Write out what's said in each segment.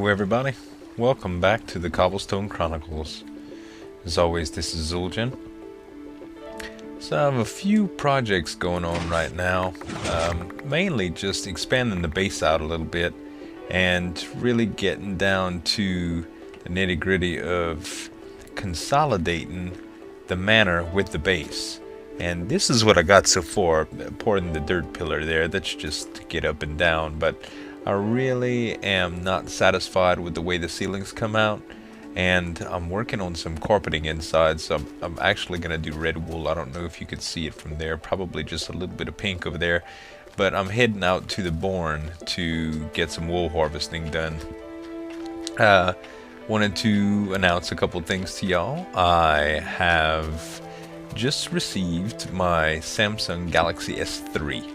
Hello everybody, welcome back to the Cobblestone Chronicles. As always, this is Zueljin. So I have a few projects going on right now, mainly just expanding the base out a little bit and really getting down to the nitty-gritty of consolidating the manor with the base. And this is what I got so far, pouring the dirt pillar there. That's just to get up and down, but I really am not satisfied with the way the ceilings come out, and I'm working on some carpeting inside, so I'm actually going to do red wool. I don't know if you could see it from there, probably just a little bit of pink over there, but I'm heading out to the barn to get some wool harvesting done. Wanted to announce a couple things to y'all. I have just received my Samsung Galaxy S3.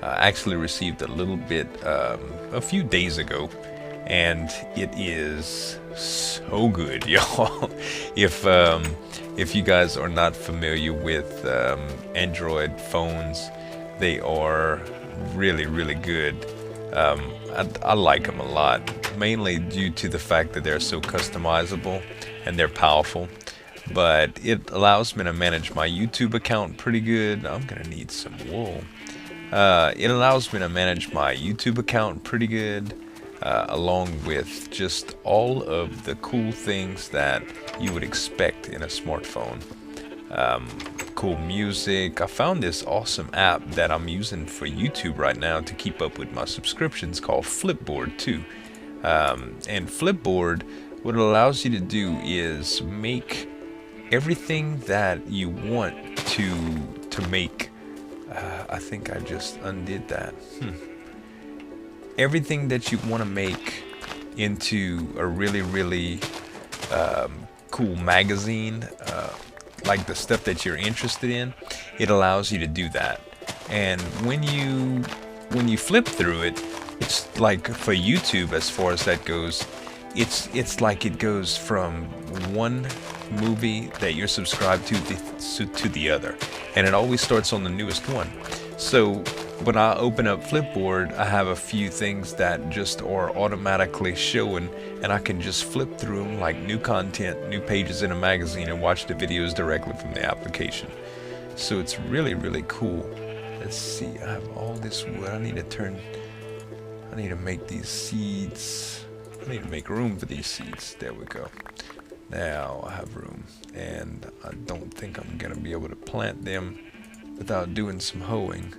Actually received a little bit a few days ago, and it is so good, y'all. If you guys are not familiar with Android phones, they are really good. I like them a lot, mainly due to the fact that they're so customizable and they're powerful. But it allows me to manage my YouTube account pretty good. I'm gonna need some wool. It allows me to manage my YouTube account pretty good, along with just all of the cool things that you would expect in a smartphone. Cool music. I found this awesome app that I'm using for YouTube right now to keep up with my subscriptions called Flipboard too. And Flipboard, what it allows you to do is make everything that you want to make. I think I just undid that. Everything that you want to make into a really cool magazine, like the stuff that you're interested in, it allows you to do that. And when you flip through it, it's like for YouTube, as far as that goes, it's like it goes from one movie that you're subscribed to the other, and it always starts on the newest one. So when I open up Flipboard, I have a few things that just are automatically showing, and I can just flip through them like new content, new pages in a magazine, and watch the videos directly from the application. So it's really cool. Let's see, I have all this wood. I need to make these seeds. I need to make room for these seeds. There we go. Now I have room, and I don't think I'm gonna be able to plant them without doing some hoeing.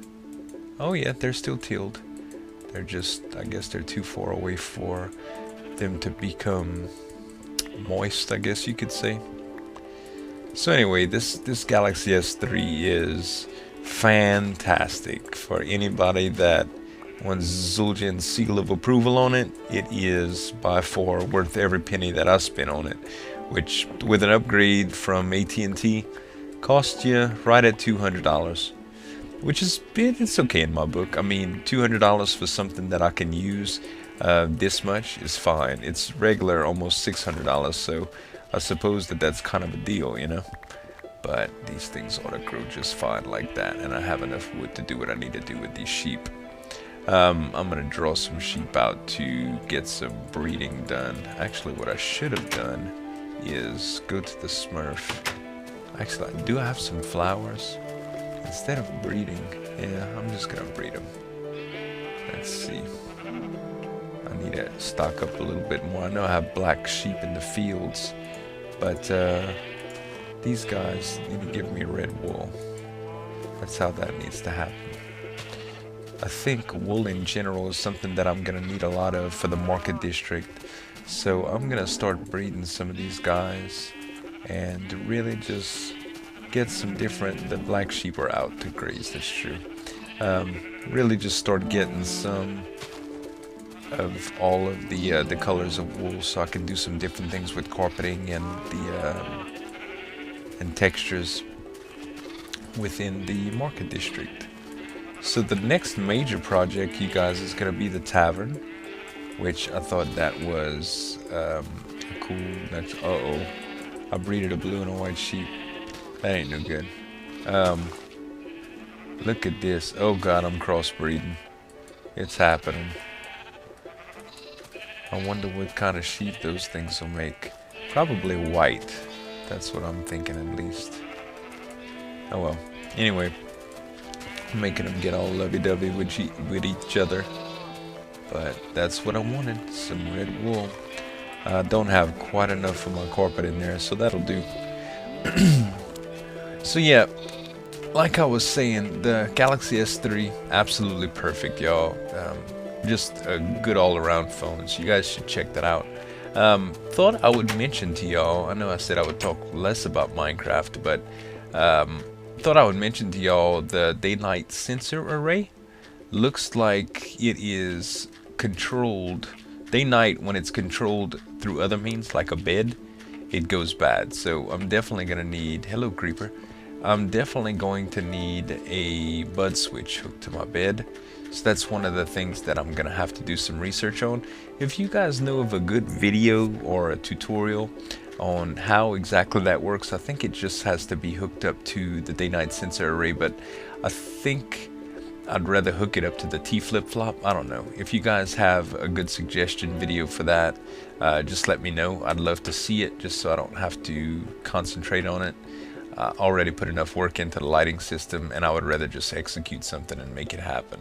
Oh yeah, they're still tilled. They're just, I guess they're too far away for them to become moist, I guess you could say. So anyway, this Galaxy S3 is fantastic. For anybody that wants Zueljin's seal of approval on it, it is by far worth every penny that I spent on it, which with an upgrade from AT&T cost you right at $200, which is, it's okay in my book. I mean, $200 for something that I can use this much is fine. It's regular almost $600, so I suppose that's kind of a deal, you know. But these things ought to grow just fine like that, and I have enough wood to do what I need to do with these sheep. I'm gonna draw some sheep out to get some breeding done. Actually, what I should have done is go to the Smurf. Actually, do I have some flowers? Instead of breeding, yeah, I'm just gonna breed them. Let's see. I need to stock up a little bit more. I know I have black sheep in the fields, but these guys need to give me red wool. That's how that needs to happen. I think wool in general is something that I'm gonna need a lot of for the market district, so I'm gonna start breeding some of these guys and really just get some different. The black sheep are out to graze, that's true. Really just start getting some of all of the colors of wool, so I can do some different things with carpeting and the and textures within the market district. So the next major project, you guys, is going to be the tavern, which I thought that was cool. That's, uh-oh, I breeded a blue and a white sheep. That ain't no good. Look at this. Oh god, I'm crossbreeding. It's happening. I wonder what kind of sheet those things will make. Probably white. That's what I'm thinking at least. Oh well. Anyway, making them get all lovey-dovey with each other. But that's what I wanted. Some red wool. I don't have quite enough of my carpet in there, so that'll do. So yeah, like I was saying, the Galaxy S3, absolutely perfect, y'all. Just a good all-around phone, so you guys should check that out. Thought I would mention to y'all, I know I said I would talk less about Minecraft, but thought I would mention to y'all the daylight sensor array. Looks like it is controlled. Day-night, when it's controlled through other means, like a bed, it goes bad. So I'm definitely going to need, hello creeper, I'm definitely going to need a bud switch hooked to my bed. So that's one of the things that I'm going to have to do some research on. If you guys know of a good video or a tutorial on how exactly that works, I think it just has to be hooked up to the day-night sensor array, but I think I'd rather hook it up to the T flip-flop. I don't know. If you guys have a good suggestion video for that, just let me know. I'd love to see it just so I don't have to concentrate on it. Already put enough work into the lighting system, and I would rather just execute something and make it happen.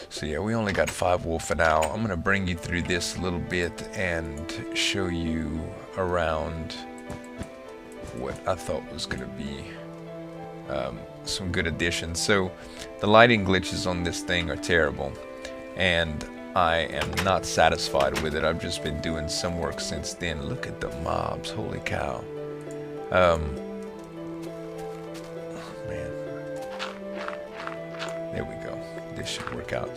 So yeah, we only got 5 wool for now. I'm going to bring you through this a little bit and show you around what I thought was going to be some good additions. So the lighting glitches on this thing are terrible, and I am not satisfied with it. I've just been doing some work since then. Look at the mobs, holy cow. Man, there we go. This should work out.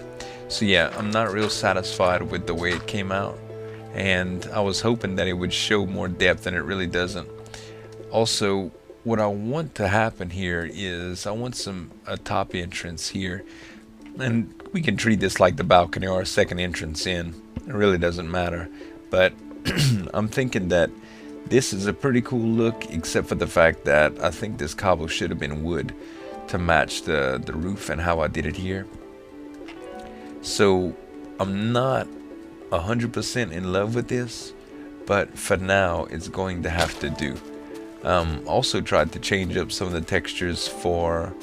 So yeah, I'm not real satisfied with the way it came out, and I was hoping that it would show more depth, and it really doesn't. Also, what I want to happen here is I want a top entrance here, and we can treat this like the balcony or a second entrance in. It really doesn't matter, but I'm thinking that this is a pretty cool look, except for the fact that I think this cobble should have been wood to match the roof and how I did it here. So I'm not 100% in love with this, but for now it's going to have to do. Also tried to change up some of the textures for,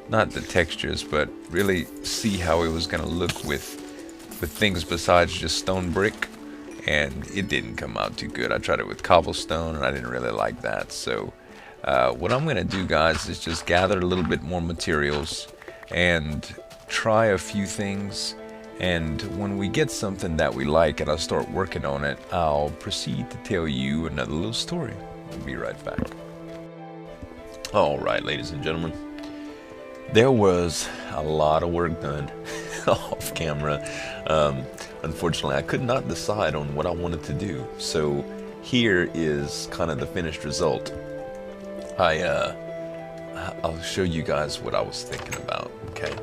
not the textures, but really see how it was going to look with things besides just stone brick, and it didn't come out too good. I tried it with cobblestone and I didn't really like that. So what I'm going to do, guys, is just gather a little bit more materials and try a few things, and when we get something that we like and I start working on it, I'll proceed to tell you another little story. We'll be right back. Alright, ladies and gentlemen, there was a lot of work done off camera. Unfortunately, I could not decide on what I wanted to do, so here is kind of the finished result. I'll show you guys what I was thinking about. Okay,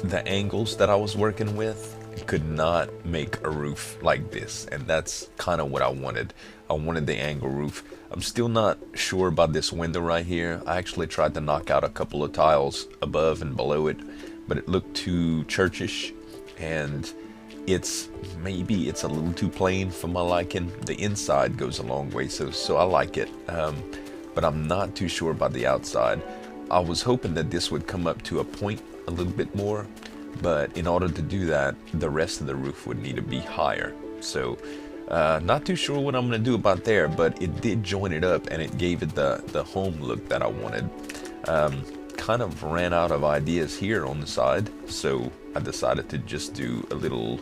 the angles that I was working with could not make a roof like this, and that's kind of what I wanted. I wanted the angle roof. I'm still not sure about this window right here. I actually tried to knock out a couple of tiles above and below it, but it looked too churchish, and maybe it's a little too plain for my liking. The inside goes a long way, so I like it, but I'm not too sure about the outside. I was hoping that this would come up to a point a little bit more, but in order to do that, the rest of the roof would need to be higher. So not too sure what I'm going to do about there, but it did join it up and it gave it the home look that I wanted. Kind of ran out of ideas here on the side, so I decided to just do a little,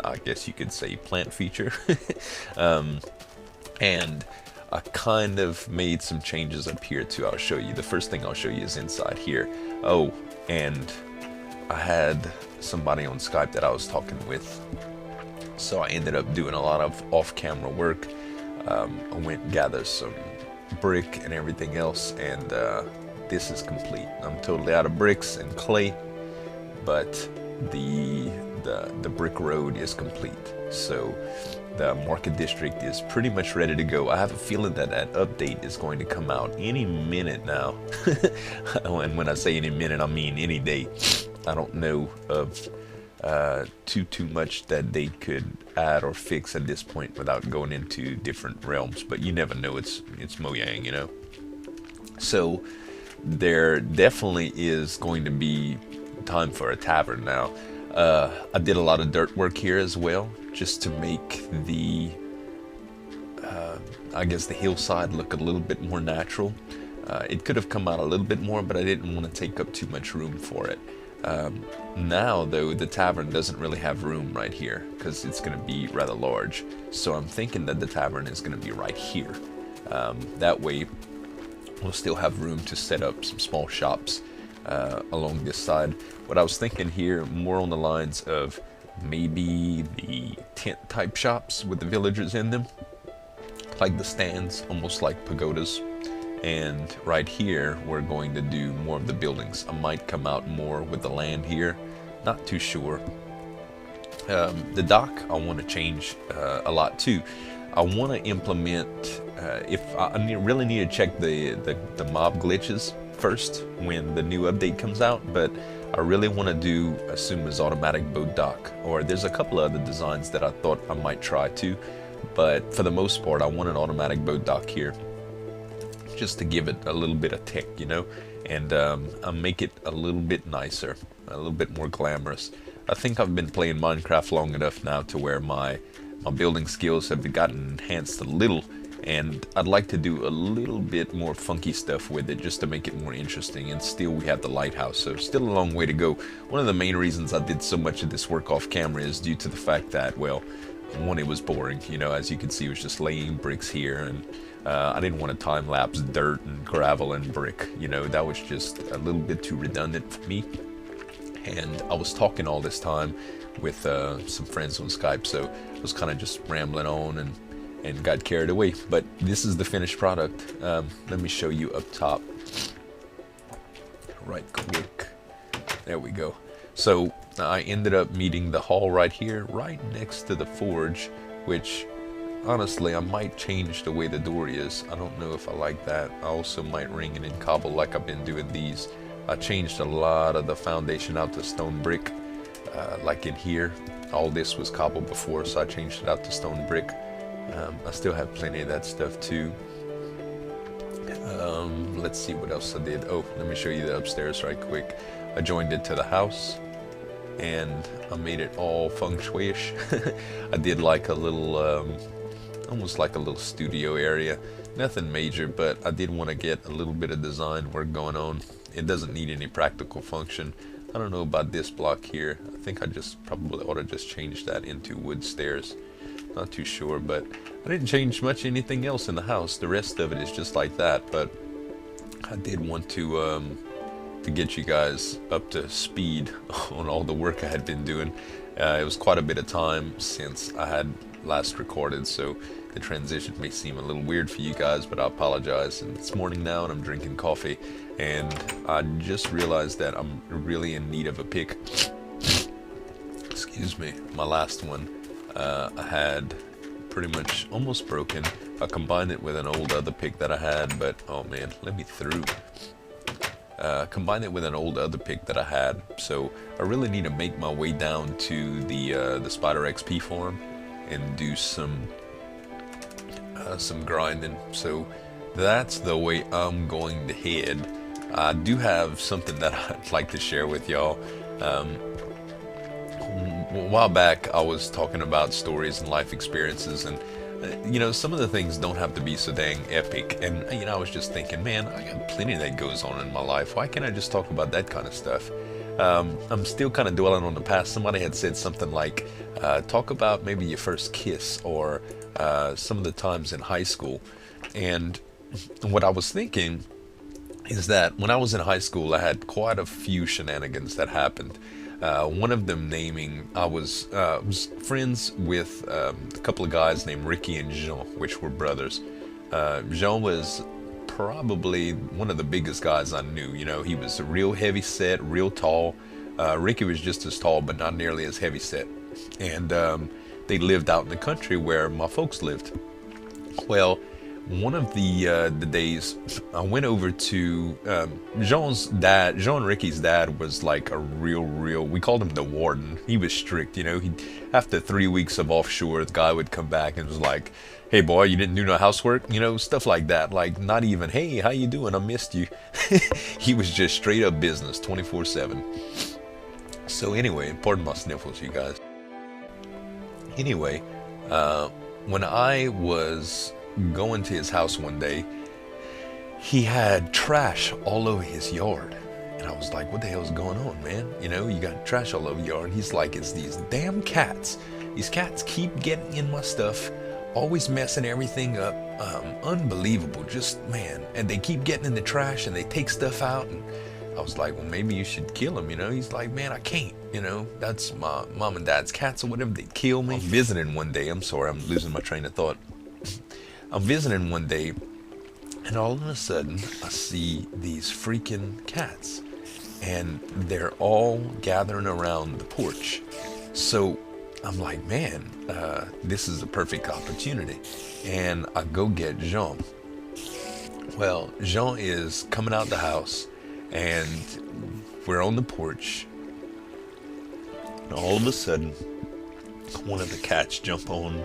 I guess you could say, plant feature. And I kind of made some changes up here too. I'll show you. The first thing I'll show you is inside here. Oh, and I had somebody on Skype that I was talking with, so I ended up doing a lot of off-camera work. I went and gathered some brick and everything else, and this is complete. I'm totally out of bricks and clay, but the brick road is complete. So the market district is pretty much ready to go. I have a feeling that update is going to come out any minute now. And when I say any minute, I mean any day. I don't know of too much that they could add or fix at this point without going into different realms. But you never know. It's Mojang, you know. So there definitely is going to be time for a tavern now. I did a lot of dirt work here as well, just to make the I guess the hillside look a little bit more natural. It could have come out a little bit more, but I didn't want to take up too much room for it. Now, though, the tavern doesn't really have room right here because it's going to be rather large. So I'm thinking that the tavern is going to be right here. That way, we'll still have room to set up some small shops along this side. What I was thinking here, more on the lines of maybe the tent type shops with the villagers in them, like the stands, almost like pagodas. And right here, we're going to do more of the buildings. I might come out more with the land here. Not too sure. The dock, I want to change a lot too. I want to implement, if I really need to check the mob glitches first when the new update comes out, but I really want to do Asuma's automatic boat dock. Or there's a couple of other designs that I thought I might try too, but for the most part, I want an automatic boat dock here, just to give it a little bit of tech, you know, and make it a little bit nicer, a little bit more glamorous. I think I've been playing Minecraft long enough now to where my building skills have gotten enhanced a little, and I'd like to do a little bit more funky stuff with it just to make it more interesting. And still we have the lighthouse, so still a long way to go. One of the main reasons I did so much of this work off camera is due to the fact that, well, one, it was boring, you know, as you can see, it was just laying bricks here, and I didn't want to time-lapse dirt and gravel and brick, you know, that was just a little bit too redundant for me. And I was talking all this time with some friends on Skype, so I was kind of just rambling on and got carried away. But this is the finished product. Let me show you up top. Right quick. There we go. So I ended up meeting the hall right here, right next to the forge, which honestly I might change the way the door is. I don't know if I like that. I also might ring it in cobble like I've been doing these. I changed a lot of the foundation out to stone brick, like in here. All this was cobble before, so I changed it out to stone brick. I still have plenty of that stuff too. Let's see what else I did. Oh, let me show you the upstairs right quick. I joined it to the house, and I made it all feng shui-ish. I did like a little, almost like a little studio area. Nothing major, but I did want to get a little bit of design work going on. It doesn't need any practical function. I don't know about this block here. I think I just probably ought to just change that into wood stairs. Not too sure, but I didn't change much anything else in the house. The rest of it is just like that, but I did want to get you guys up to speed on all the work I had been doing. It was quite a bit of time since I had last recorded, so the transition may seem a little weird for you guys, but I apologize. And it's morning now and I'm drinking coffee, and I just realized that I'm really in need of a pick. Excuse me. My last one I had pretty much almost broken. I combined it with an old other pick that I had, but oh man, let me through. Combined it with an old other pick that I had, so I really need to make my way down to the Spider XP farm and do some grinding. So that's the way I'm going to head. I do have something that I'd like to share with y'all. A while back I was talking about stories and life experiences, and you know, some of the things don't have to be so dang epic. And you know, I was just thinking, man, I got plenty that goes on in my life. Why can't I just talk about that kind of stuff? I'm still kind of dwelling on the past. Somebody had said something like, talk about maybe your first kiss, or some of the times in high school. And what I was thinking is that when I was in high school, I had quite a few shenanigans that happened. One of them naming, I was friends with a couple of guys named Ricky and Jean, which were brothers. Jean was probably one of the biggest guys I knew. You know, he was real heavy set, real tall. Ricky was just as tall, but not nearly as heavy set. And they lived out in the country where my folks lived. Well, one of the days I went over to Jean's dad. Jean and Ricky's dad was like a real, we called him the warden. He was strict, you know. He, after 3 weeks of offshore, the guy would come back and was like, hey boy, you didn't do no housework, you know, stuff like that. Like, not even, hey, how you doing, I missed you. He was just straight up business 24/7. So anyway, pardon my sniffles, you guys. Anyway, when I was going to his house one day, he had trash all over his yard. And I was like, what the hell's going on, man? You know, you got trash all over your yard. He's like, it's these damn cats. These cats keep getting in my stuff, always messing everything up. Unbelievable, just, man. And they keep getting in the trash and they take stuff out. And I was like, well, maybe you should kill them, you know? He's like, man, I can't, you know? That's my mom and dad's cats or whatever. They'd kill me. I'm visiting one day. I'm sorry, I'm losing my train of thought. I'm visiting one day, and all of a sudden, I see these freaking cats, and they're all gathering around the porch. So I'm like, man, this is a perfect opportunity. And I go get Jean. Well, Jean is coming out the house, and we're on the porch. And all of a sudden, one of the cats jump on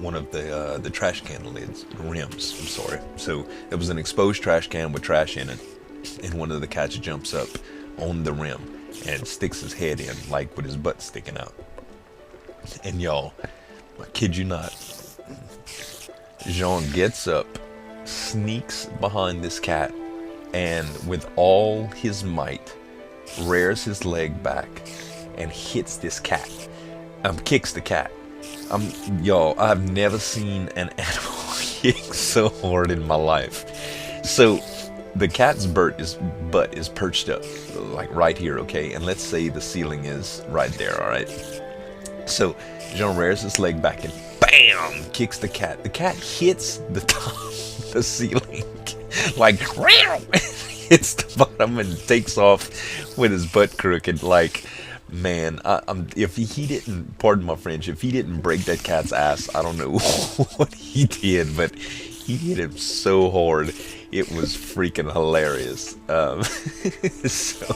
one of the trash can lids, rims, I'm sorry. So it was an exposed trash can with trash in it, and one of the cats jumps up on the rim and sticks his head in, like with his butt sticking out. And y'all, I kid you not, Jean gets up, sneaks behind this cat, and with all his might, rears his leg back and hits this cat. Kicks the cat. Y'all, I've never seen an animal kick so hard in my life. So the cat's butt is perched up, like right here, okay? And let's say the ceiling is right there, all right? So Jean rears his leg back and bam, kicks the cat. The cat hits the top of the ceiling, like hits the bottom and takes off with his butt crooked, like. Man, if he didn't, pardon my French, if he didn't break that cat's ass, I don't know what he did, but he hit him so hard, it was freaking hilarious. So,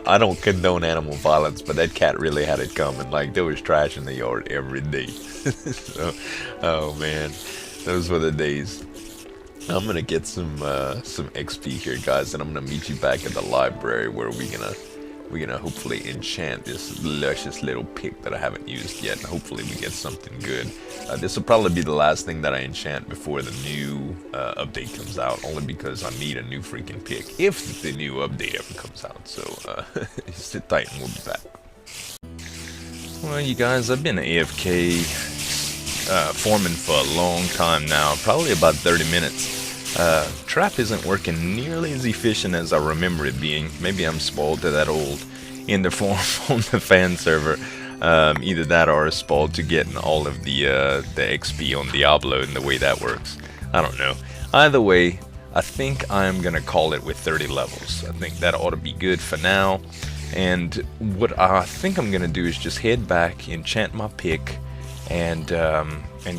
I don't condone animal violence, but that cat really had it coming. Like, there was trash in the yard every day. So, oh man, those were the days. I'm gonna get some XP here, guys, and I'm gonna meet you back at the library where we're gonna hopefully enchant this luscious little pick that I haven't used yet. Hopefully we get something good. This will probably be the last thing that I enchant before the new update comes out, only because I need a new freaking pick if the new update ever comes out. So sit tight and we'll be back. Well, you guys, I've been AFK forming for a long time now, probably about 30 minutes. Trap isn't working nearly as efficient as I remember it being. Maybe I'm spoiled to that old ender form on the fan server. Either that or spoiled to getting all of the XP on Diablo and the way that works. I don't know. Either way, I think I'm gonna call it with 30 levels. I think that ought to be good for now. And what I think I'm gonna do is just head back, enchant my pick, and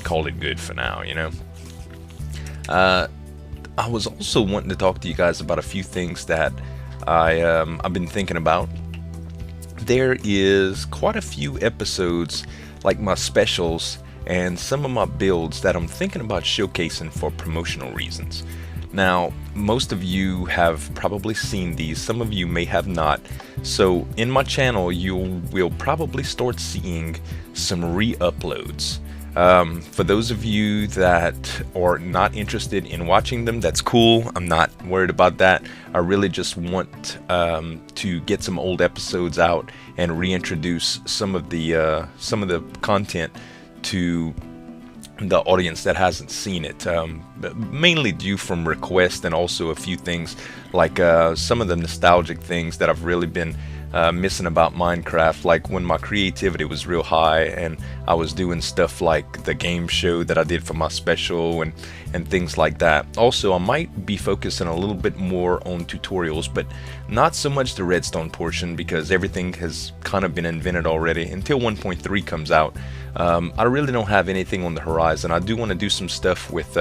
call it good for now. You know. I was also wanting to talk to you guys about a few things that I've been thinking about. There is quite a few episodes, like my specials and some of my builds, that I'm thinking about showcasing for promotional reasons. Now, most of you have probably seen these, some of you may have not. So in my channel, you will probably start seeing some re-uploads. For those of you that are not interested in watching them, that's cool. I'm not worried about that. I really just want to get some old episodes out and reintroduce some of the content to the audience that hasn't seen it, mainly due from request, and also a few things like some of the nostalgic things that I've really been missing about Minecraft, like when my creativity was real high and I was doing stuff like the game show that I did for my special and things like that. Also, I might be focusing a little bit more on tutorials, but not so much the redstone portion, because everything has kind of been invented already. Until 1.3 comes out, I really don't have anything on the horizon. I do want to do some stuff with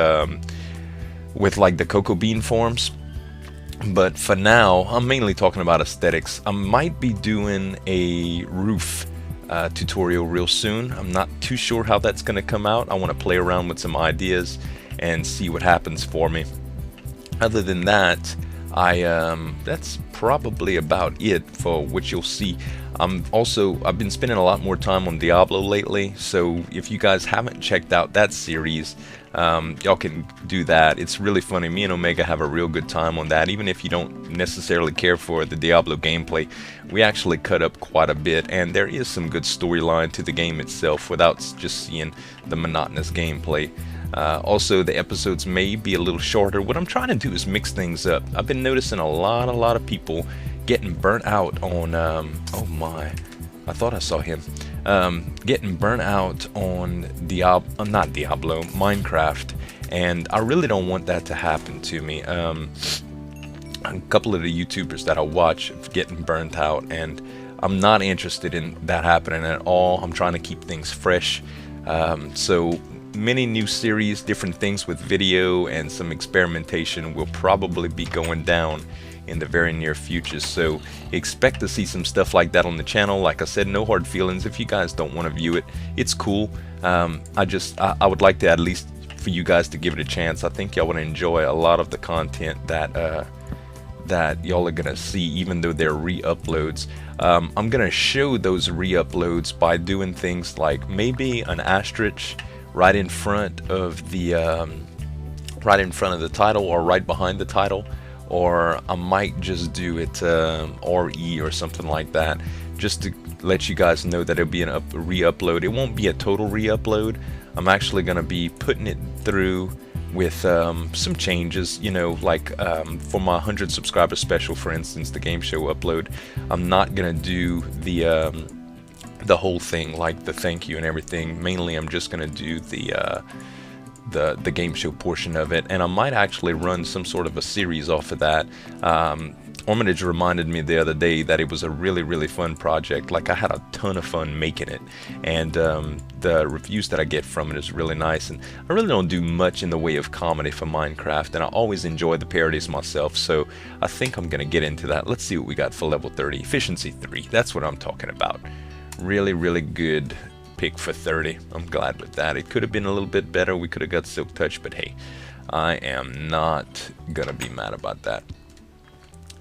with like the cocoa bean forms. But for now, I'm mainly talking about aesthetics. I might be doing a roof tutorial real soon. I'm not too sure how that's going to come out. I want to play around with some ideas and see what happens for me. Other than that, that's probably about it for what you'll see. I've been spending a lot more time on Diablo lately, so if you guys haven't checked out that series, y'all can do that. It's really funny. Me and Omega have a real good time on that. Even if you don't necessarily care for the Diablo gameplay, we actually cut up quite a bit, and there is some good storyline to the game itself without just seeing the monotonous gameplay. Also, the episodes may be a little shorter. What I'm trying to do is mix things up. I've been noticing a lot of people getting burnt out on, oh my, I thought I saw him, getting burnt out on not Diablo, Minecraft, and I really don't want that to happen to me. A couple of the YouTubers that I watch getting burnt out, and I'm not interested in that happening at all. I'm trying to keep things fresh. So many new series, different things with video, and some experimentation will probably be going down in the very near future, so expect to see some stuff like that on the channel. Like I said, no hard feelings. If you guys don't want to view it, it's cool. I would like to at least for you guys to give it a chance. I think y'all would enjoy a lot of the content that y'all are gonna see, even though they're re-uploads. I'm gonna show those re-uploads by doing things like maybe an asterisk right in front of the title, or right behind the title, or I might just do it RE or something like that, just to let you guys know that it'll be a re-upload. It won't be a total re-upload. I'm actually gonna be putting it through with some changes, you know, like for my 100 subscriber special, for instance, the game show upload, I'm not gonna do the whole thing, like the thank you and everything. Mainly I'm just gonna do the game show portion of it, and I might actually run some sort of a series off of that. Ormanage reminded me the other day that it was a really fun project. Like, I had a ton of fun making it, and the reviews that I get from it is really nice. And I really don't do much in the way of comedy for Minecraft, and I always enjoy the parodies myself, so I think I'm gonna get into that. Let's see what we got for level 30. Efficiency 3, that's what I'm talking about. Really good pick for 30. I'm glad with that. It could have been a little bit better. We could have got Silk Touch, but hey, I am not gonna be mad about that.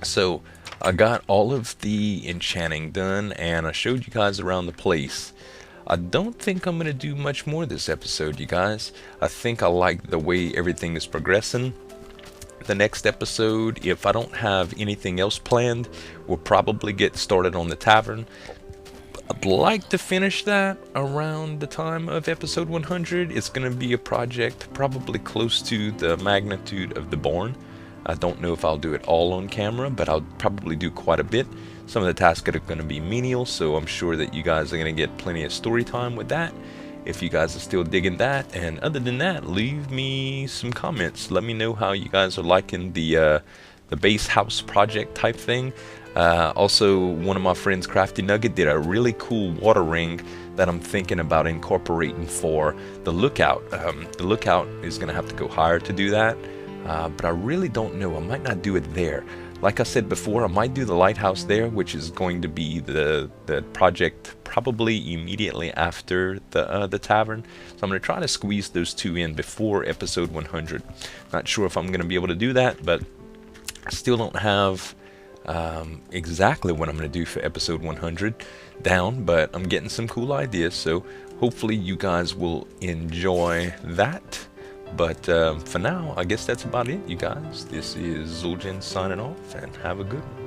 So I got all of the enchanting done, and I showed you guys around the place. I don't think I'm gonna do much more this episode, you guys. I think I like the way everything is progressing. The next episode, if I don't have anything else planned, we'll probably get started on the tavern. I'd like to finish that around the time of episode 100. It's going to be a project probably close to the magnitude of the barn. I don't know if I'll do it all on camera, but I'll probably do quite a bit. Some of the tasks are going to be menial, so I'm sure that you guys are going to get plenty of story time with that, if you guys are still digging that. And other than that, leave me some comments. Let me know how you guys are liking the base house project type thing. Also, one of my friends, Crafty Nugget, did a really cool water ring that I'm thinking about incorporating for the lookout. The lookout is going to have to go higher to do that, but I really don't know. I might not do it there. Like I said before, I might do the lighthouse there, which is going to be the project probably immediately after the tavern. So I'm going to try to squeeze those two in before episode 100. Not sure if I'm going to be able to do that, but I still don't have exactly what I'm going to do for episode 100 down, but I'm getting some cool ideas, so hopefully you guys will enjoy that. But for now, I guess that's about it, you guys. This is Zueljin signing off, and have a good one.